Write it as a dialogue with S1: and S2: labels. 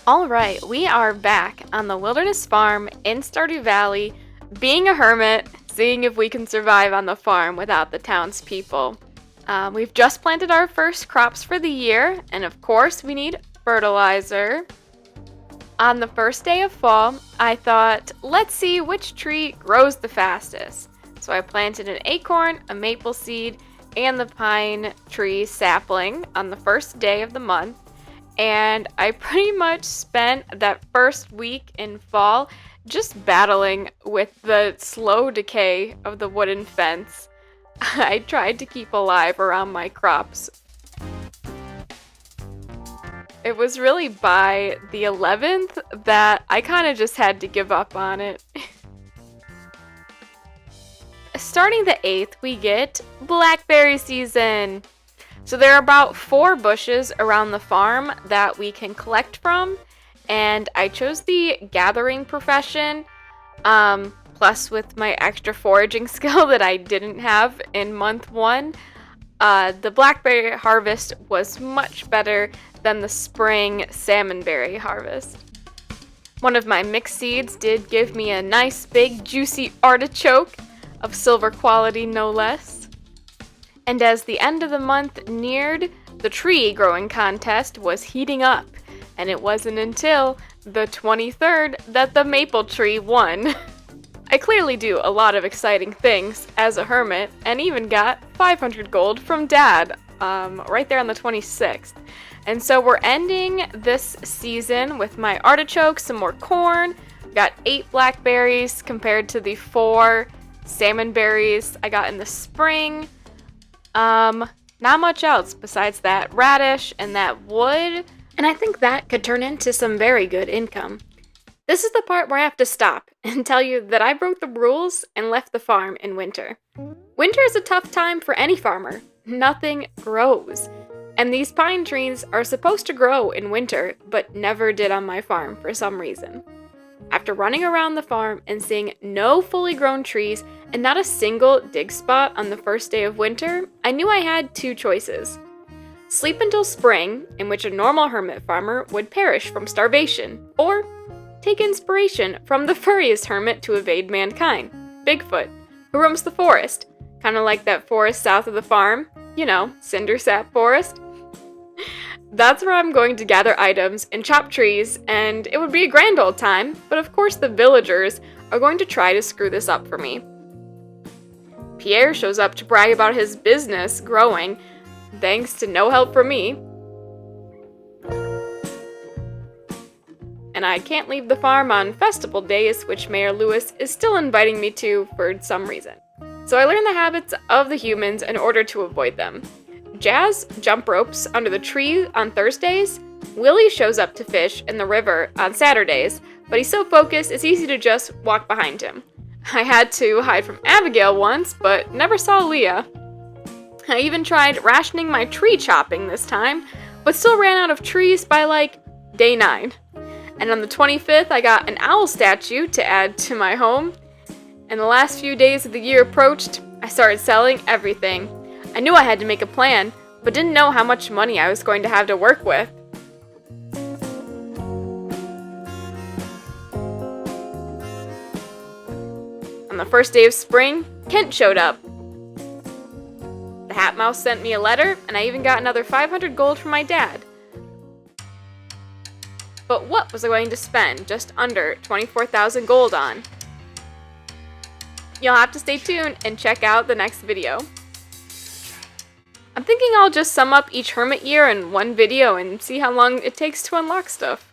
S1: Alright, we are back on the Wilderness Farm in Stardew Valley, being a hermit, seeing if we can survive on the farm without the townspeople. We've just planted our first crops for the year, and of course we need fertilizer. On the first day of fall, I thought, let's see which tree grows the fastest. So I planted an acorn, a maple seed, and the pine tree sapling on the first day of the month. And I pretty much spent that first week in fall just battling with the slow decay of the wooden fence. I tried to keep alive around my crops. It was really by the 11th that I kind of just had to give up on it. Starting the 8th, we get Blackberry season. So there are about 4 bushes around the farm that we can collect from, and I chose the gathering profession, plus with my extra foraging skill that I didn't have in month 1, the blackberry harvest was much better than the spring salmonberry harvest. One of my mixed seeds did give me a nice big juicy artichoke of silver quality no less. And as the end of the month neared, the tree growing contest was heating up, and it wasn't until the 23rd that the maple tree won. I clearly do a lot of exciting things as a hermit, and even got 500 gold from Dad, right there on the 26th. And so we're ending this season with my artichoke, some more corn, got 8 blackberries compared to the 4 salmon berries I got in the spring. Not much else besides that radish and that wood, and I think that could turn into some very good income. This is the part where I have to stop and tell you that I broke the rules and left the farm in winter. Winter is a tough time for any farmer. Nothing grows. And these pine trees are supposed to grow in winter, but never did on my farm for some reason. After running around the farm and seeing no fully grown trees and not a single dig spot on the first day of winter, I knew I had 2 choices. Sleep until spring, in which a normal hermit farmer would perish from starvation, or take inspiration from the furriest hermit to evade mankind, Bigfoot, who roams the forest, kind of like that forest south of the farm, Cinder Sap Forest. That's where I'm going to gather items and chop trees, and it would be a grand old time, but of course the villagers are going to try to screw this up for me. Pierre shows up to brag about his business growing, thanks to no help from me. And I can't leave the farm on festival days, which Mayor Lewis is still inviting me to for some reason. So I learn the habits of the humans in order to avoid them. Jazz jump ropes under the tree on Thursdays. Willie shows up to fish in the river on Saturdays, but he's so focused it's easy to just walk behind him. I had to hide from Abigail once, but never saw Leah. I even tried rationing my tree chopping this time, but still ran out of trees by day 9. And on the 25th, I got an owl statue to add to my home. And the last few days of the year approached, I started selling everything. I knew I had to make a plan, but didn't know how much money I was going to have to work with. On the first day of spring, Kent showed up. The Hat Mouse sent me a letter, and I even got another 500 gold from my dad. But what was I going to spend just under 24,000 gold on? You'll have to stay tuned and check out the next video. I'm thinking I'll just sum up each hermit year in one video and see how long it takes to unlock stuff.